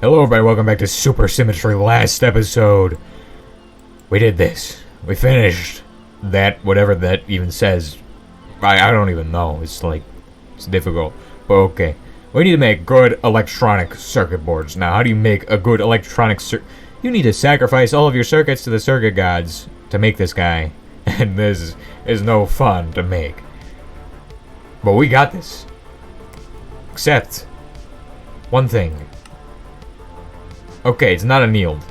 Hello everybody, welcome back to Super Symmetry. Last episode, we did this. We finished that, whatever that even says. I don't even know. It's difficult. But okay. We need to make good electronic circuit boards. Now, how do you make a good electronic You need to sacrifice all of your circuits to the circuit gods to make this guy. And this is no fun to make. But we got this. Except one thing. Okay, it's not annealed.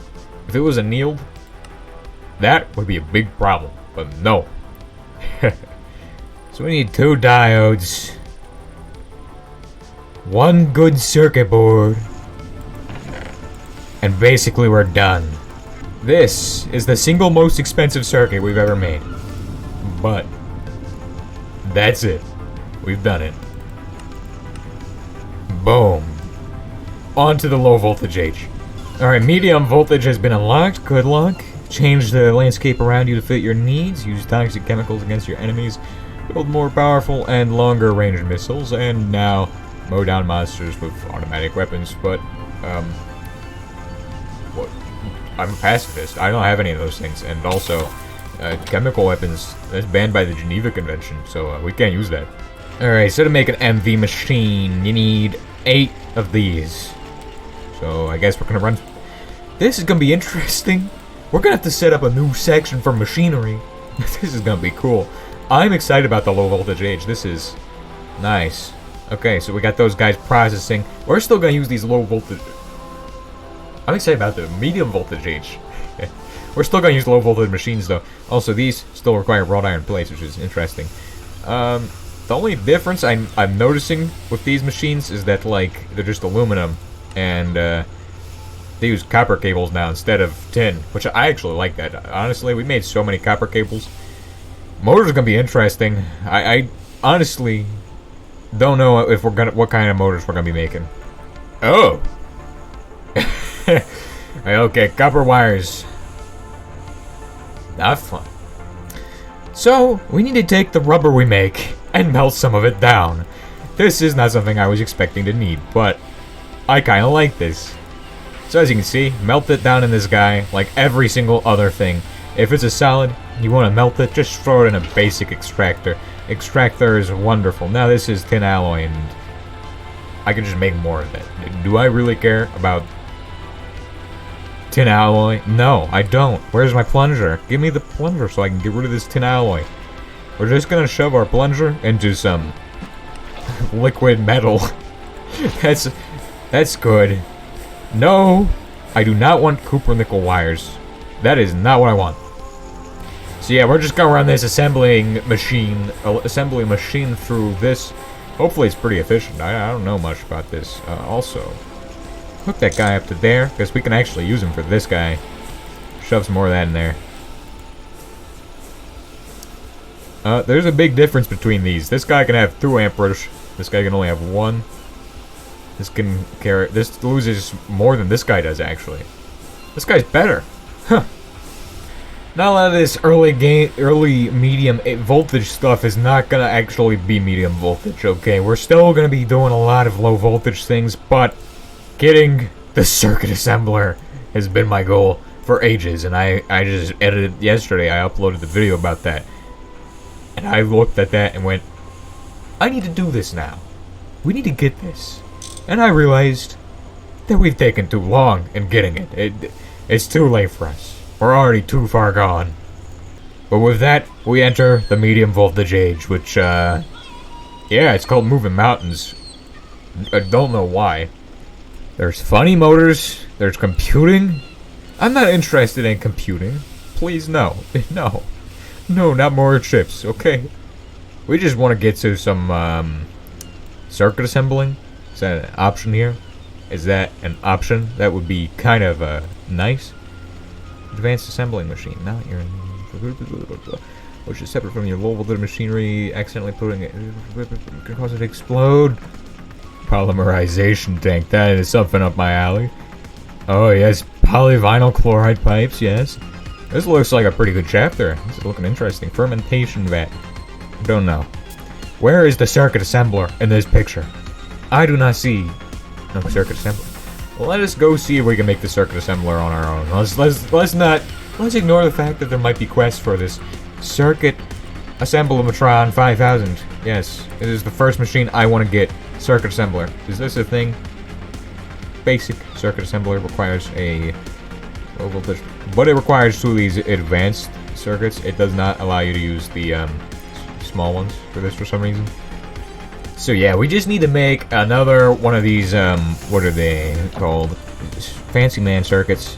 If it was annealed, that would be a big problem. But no. So we need 2 diodes, 1 good circuit board, and basically we're done. This is the single most expensive circuit we've ever made. But that's it. We've done it. Boom. On to the low voltage age. Alright, medium voltage has been unlocked. Good luck. Change the landscape around you to fit your needs. Use toxic chemicals against your enemies. Build more powerful and longer range missiles. And now, mow down monsters with automatic weapons. But, what? I'm a pacifist. I don't have any of those things. And also, chemical weapons, that's banned by the Geneva Convention. So, we can't use that. Alright, so to make an MV machine, you need 8 of these. So, I guess we're gonna run... This is gonna be interesting. We're gonna have to set up a new section for machinery. This is gonna be cool. I'm excited about the low voltage age. This is nice. Okay, so we got those guys processing. We're still gonna use these low voltage... I'm excited about the medium voltage age. We're still gonna use low voltage machines though. Also, these still require wrought iron plates, which is interesting. The only difference I'm noticing with these machines is that, like, they're just aluminum. And, they use copper cables now instead of tin, which I actually like that. Honestly, we made so many copper cables. Motors are gonna be interesting. I honestly don't know if what kind of motors we're gonna be making. Oh! Okay, copper wires. Not fun. So, we need to take the rubber we make and melt some of it down. This is not something I was expecting to need, but I kinda like this. So as you can see, melt it down in this guy like every single other thing. If it's a solid, you want to melt it, just throw it in a basic extractor. Extractor is wonderful. Now this is tin alloy and I can just make more of it. Do I really care about tin alloy? No, I don't. Where's my plunger? Give me the plunger so I can get rid of this tin alloy. We're just gonna shove our plunger into some liquid metal. That's good. No, I do not want copper nickel wires. That is not what I want. So yeah, we're just gonna run this assembly machine through this. Hopefully it's pretty efficient. I don't know much about this. Also, hook that guy up to there, because we can actually use him for this guy. Shove some more of that in there. There's a big difference between these. This guy can have 2 amperes. This guy can only have 1. This loses more than this guy does, actually. This guy's better. Huh. Now a lot of this early medium voltage stuff is not gonna actually be medium voltage, okay? We're still gonna be doing a lot of low voltage things, but getting the circuit assembler has been my goal for ages, and I just edited yesterday. I uploaded the video about that. And I looked at that and went, I need to do this now. We need to get this. And I realized that we've taken too long in getting it. It's too late for us. We're already too far gone. But with that, we enter the medium voltage age, which, yeah, it's called moving mountains. I don't know why. There's funny motors, there's computing. I'm not interested in computing. Please, no. No. No, not more chips, okay? We just want to get to some, circuit assembling. Is that an option here? Is that an option? That would be kind of nice. Advanced assembling machine. Now you're which is separate from your low voltage machinery. Accidentally putting it can cause it to explode. Polymerization tank. That is something up my alley. Oh yes, polyvinyl chloride pipes. Yes. This looks like a pretty good chapter. This is looking interesting. Fermentation vat. Don't know. Where is the circuit assembler in this picture? I do not see no circuit assembler. let us go see if we can make the circuit assembler on our own. Let's ignore the fact that there might be quests for this circuit assemblematron 5000. Yes, it is the first machine I want to get. Circuit assembler. Is this a thing? Basic circuit assembler requires a low voltage, but it requires two of these advanced circuits. It does not allow you to use the small ones for this for some reason. So yeah, we just need to make another one of these, what are they called? Fancy man circuits.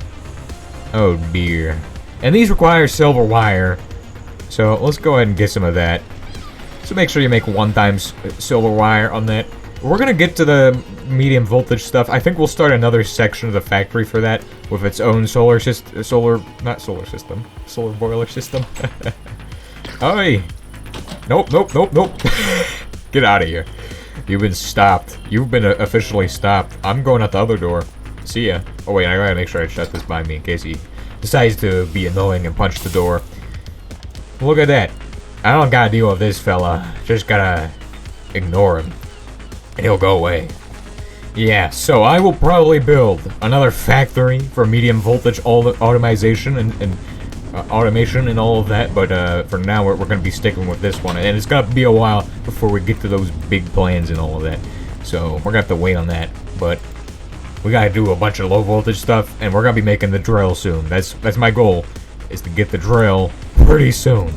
Oh dear. And these require silver wire. So let's go ahead and get some of that. So make sure you make 1 times silver wire on that. We're gonna get to the medium voltage stuff. I think we'll start another section of the factory for that with its own solar boiler system. Oi! Nope. Get out of here. You've been stopped. You've been officially stopped. I'm going out the other door. See ya. Oh wait, I gotta make sure I shut this behind me in case he decides to be annoying and punch the door. Look at that. I don't gotta deal with this fella. Just gotta ignore him. And he'll go away. Yeah, so I will probably build another factory for medium voltage automation and automation and all of that, but for now we're going to be sticking with this one, and it's going to be a while before we get to those big plans and all of that, so we're going to have to wait on that, but we got to do a bunch of low voltage stuff, and we're going to be making the drill soon. That's my goal, is to get the drill pretty soon.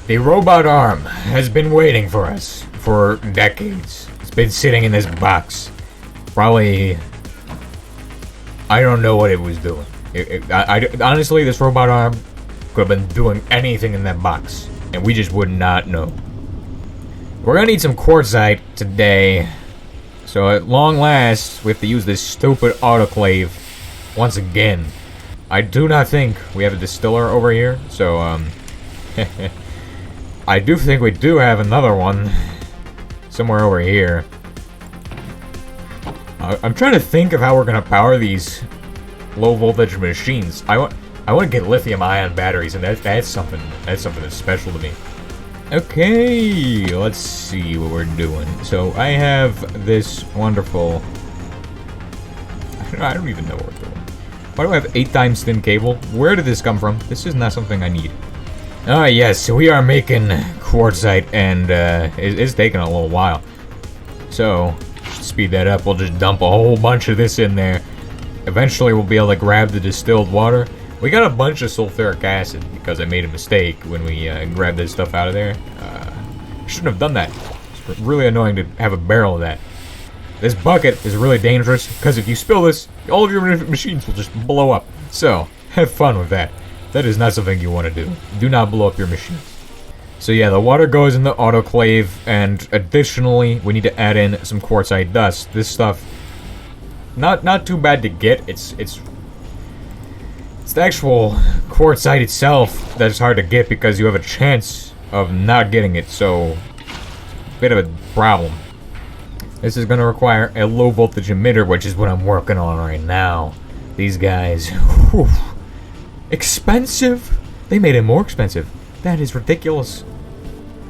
The robot arm has been waiting for us for decades. It's been sitting in this box. Probably, I don't know what it was doing. Honestly, this robot arm could have been doing anything in that box, and we just would not know. We're gonna need some quartzite today, so at long last, we have to use this stupid autoclave once again. I do not think we have a distiller over here, so I do think we do have another one somewhere over here. I'm trying to think of how we're gonna power these low voltage machines. I want to get lithium ion batteries, and that's something that's special to me. Okay, let's see what we're doing. So I have this wonderful. I don't even know what we're doing. Why do I have 8 times thin cable? Where did this come from? This is not something I need. Ah, yes, we are making quartzite, and it's taking a little while. So, to speed that up, we'll just dump a whole bunch of this in there. Eventually, we'll be able to grab the distilled water. We got a bunch of sulfuric acid because I made a mistake when we grabbed this stuff out of there. Shouldn't have done that. It's really annoying to have a barrel of that. This bucket is really dangerous because if you spill this, all of your machines will just blow up. So, have fun with that. That is not something you want to do. Do not blow up your machines. So yeah, the water goes in the autoclave, and additionally, we need to add in some quartzite dust. This stuff, not too bad to get. It's the actual quartzite itself that's hard to get because you have a chance of not getting it. So, bit of a problem. This is going to require a low voltage emitter, which is what I'm working on right now. These guys, whew, expensive. They made it more expensive. That is ridiculous.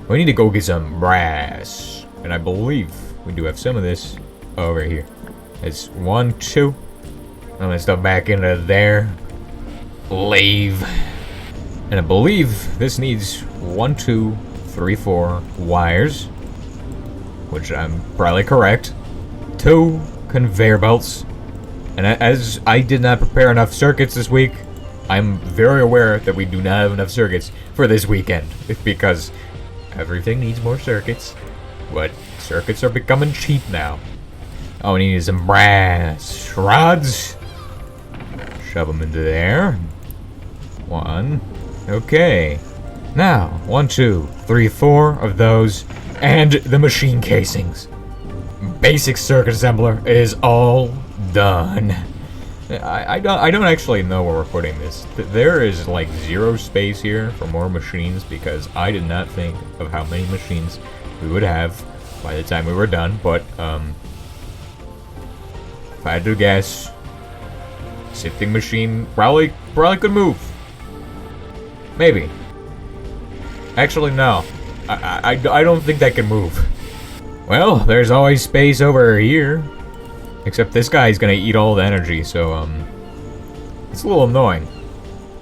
We need to go get some brass, and I believe we do have some of this over here. It's 1, 2. I'm gonna stuff back into there. Lathe. And I believe this needs 1, 2, 3, 4 wires, which I'm probably correct. 2 conveyor belts. And as I did not prepare enough circuits this week, I'm very aware that we do not have enough circuits for this weekend. It's because everything needs more circuits, but circuits are becoming cheap now. Oh, we need some brass rods. Shove them into there. 1. Okay. Now, 1, 2, 3, 4 of those, and the machine casings. Basic circuit assembler is all done. I don't actually know where we're putting this. There is like 0 space here for more machines because I did not think of how many machines we would have by the time we were done, but if I had to guess, sifting machine probably could move. Maybe. Actually, no. I don't think that can move. Well, there's always space over here. Except this guy is gonna eat all the energy, so, it's a little annoying.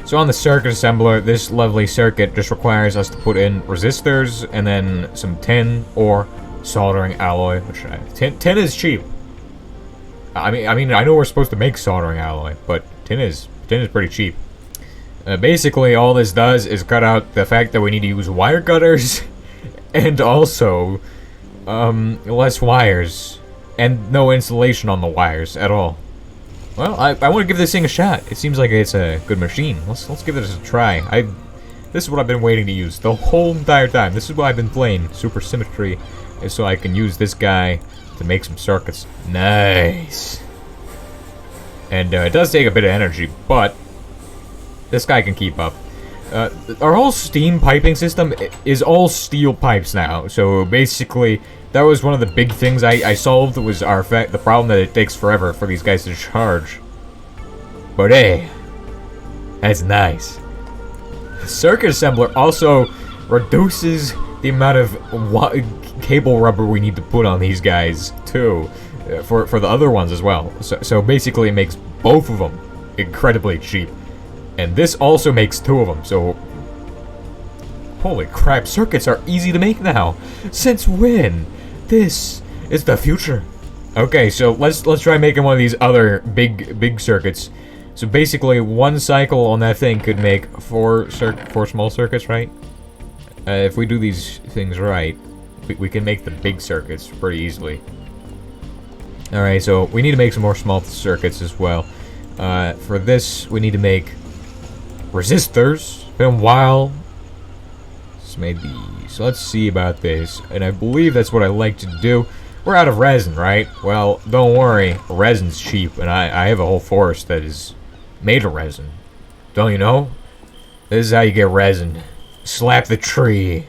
So on the circuit assembler, this lovely circuit just requires us to put in resistors and then some tin or soldering alloy, which tin is cheap. I mean, I know we're supposed to make soldering alloy, but tin is pretty cheap. Basically, all this does is cut out the fact that we need to use wire cutters, and also less wires, and no insulation on the wires at all. Well, I want to give this thing a shot. It seems like it's a good machine. Let's give this a try. This is what I've been waiting to use the whole entire time. This is why I've been playing Super Symmetry, is so I can use this guy to make some circuits. Nice. And it does take a bit of energy, but this guy can keep up. Our whole steam piping system is all steel pipes now. So basically, that was one of the big things I solved, was the problem that it takes forever for these guys to charge. But hey, that's nice. The circuit assembler also reduces the amount of cable rubber we need to put on these guys too, for the other ones as well. So basically, it makes both of them incredibly cheap, and this also makes two of them. So holy crap, circuits are easy to make now. Since when? This is the future. Okay, so let's try making one of these other big circuits. So basically, one cycle on that thing could make four small circuits, right? If we do these things right, we can make the big circuits pretty easily. Alright, so we need to make some more small circuits as well. For this, we need to make resistors. Been a while. Let's make these. So let's see about this. And I believe that's what I like to do. We're out of resin, right? Well, don't worry. Resin's cheap, and I have a whole forest that is made of resin. Don't you know? This is how you get resin. Slap the tree.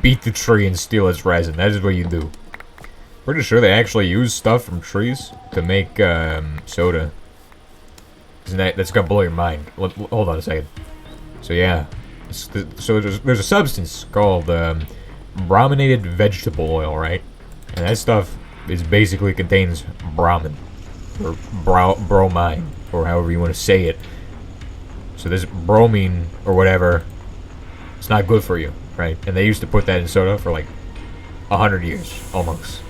Beat the tree and steal its resin. That is what you do. Pretty sure they actually use stuff from trees to make soda. That's gonna blow your mind. Hold on a second. So yeah, so there's a substance called brominated vegetable oil, right? And that stuff basically contains bromine or bromine, or however you want to say it. So this bromine or whatever, it's not good for you, right? And they used to put that in soda for like 100 years almost.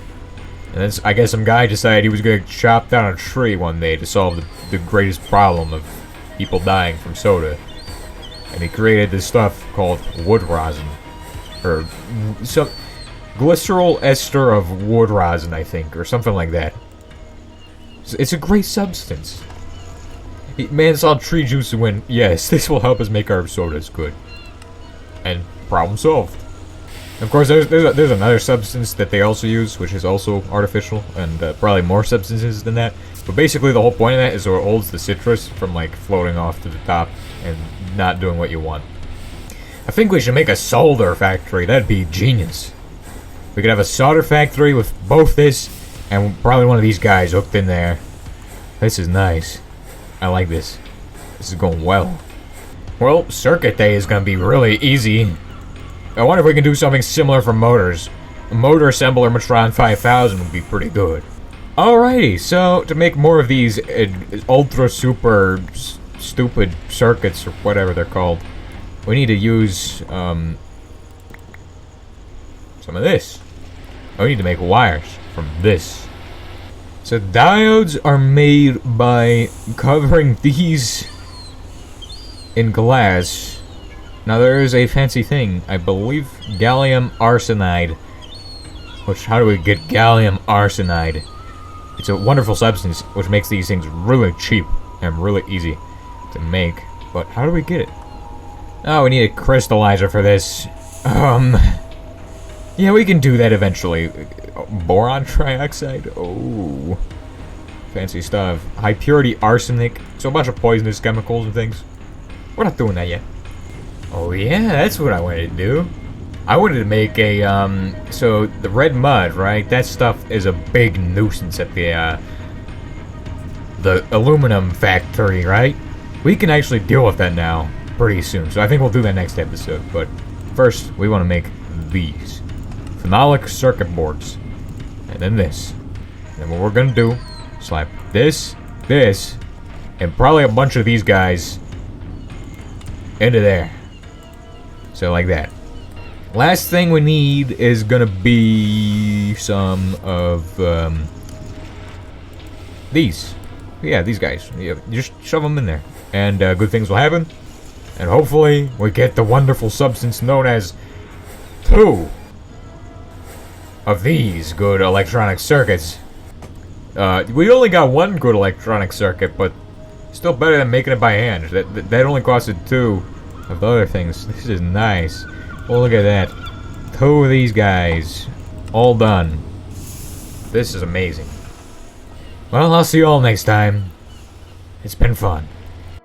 And then I guess some guy decided he was going to chop down a tree one day to solve the greatest problem of people dying from soda. And he created this stuff called wood rosin. Or some glycerol ester of wood rosin, I think, or something like that. It's a great substance. Man saw tree juice and went, yes, this will help us make our sodas good. And problem solved. Of course, there's another substance that they also use, which is also artificial, and probably more substances than that. But basically, the whole point of that is so it holds the citrus from like floating off to the top and not doing what you want. I think we should make a solder factory. That'd be genius. We could have a solder factory with both this and probably one of these guys hooked in there. This is nice. I like this. This is going well. Well, circuit day is gonna be really easy. I wonder if we can do something similar for motors. A motor assembler Matron 5000 would be pretty good. Alrighty, so to make more of these ultra super stupid circuits or whatever they're called, we need to use some of this. We need to make wires from this. So diodes are made by covering these in glass. Now there is a fancy thing, I believe gallium arsenide. Which, how do we get gallium arsenide? It's a wonderful substance which makes these things really cheap and really easy to make. But how do we get it? Oh, we need a crystallizer for this. Yeah, we can do that eventually. Boron trioxide? Oh. Fancy stuff. High purity arsenic. So a bunch of poisonous chemicals and things. We're not doing that yet. Oh yeah, that's what I wanted to do. I wanted to make a, so the red mud, right? That stuff is a big nuisance at the aluminum factory, right? We can actually deal with that now pretty soon. So I think we'll do that next episode. But first, we want to make these phenolic circuit boards. And then this. And what we're gonna do, slap this, this, and probably a bunch of these guys into there. So like that. Last thing we need is gonna be some of these. Yeah, these guys. Yeah, just shove them in there, and good things will happen. And hopefully we get the wonderful substance known as 2 of these good electronic circuits. We only got 1 good electronic circuit, but still better than making it by hand. That only costed 2 of the other things. This is nice. Oh, look at that. 2 of these guys. All done. This is amazing. Well, I'll see you all next time. It's been fun.